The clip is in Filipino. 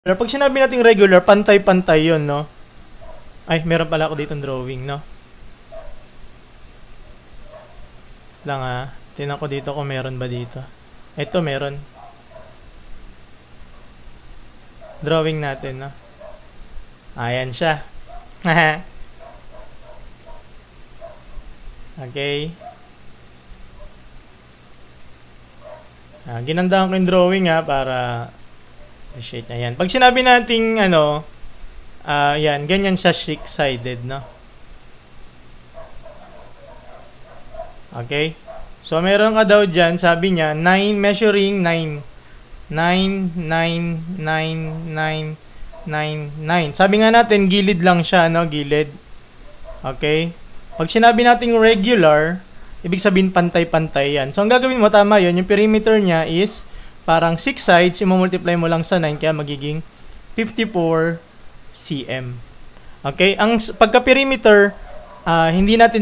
Pero pag sinabi nating regular, pantay-pantay yun, no? Ay, meron pala ako dito drawing, no? Lang tingnan ko dito kung meron ba dito. Ito, meron. Drawing natin, no? Ayan siya. Okay. Ginandahan ko yung drawing para appreciate na yan. Pag sinabi nating yan, ganyan siya six-sided, no? Okay? So, meron ka daw dyan, sabi niya, 9, measuring 9. 9, 9, 9, 9, 9, 9. Sabi nga natin, gilid lang siya, no? Gilid. Okay? Pag sinabi nating regular, ibig sabihin pantay-pantay yan. So, ang gagawin mo, tama yun, yung perimeter niya is parang 6 sides, i-multiply mo lang sa 9, kaya magiging 54 cm. Okay? Ang pagka-perimeter, hindi natin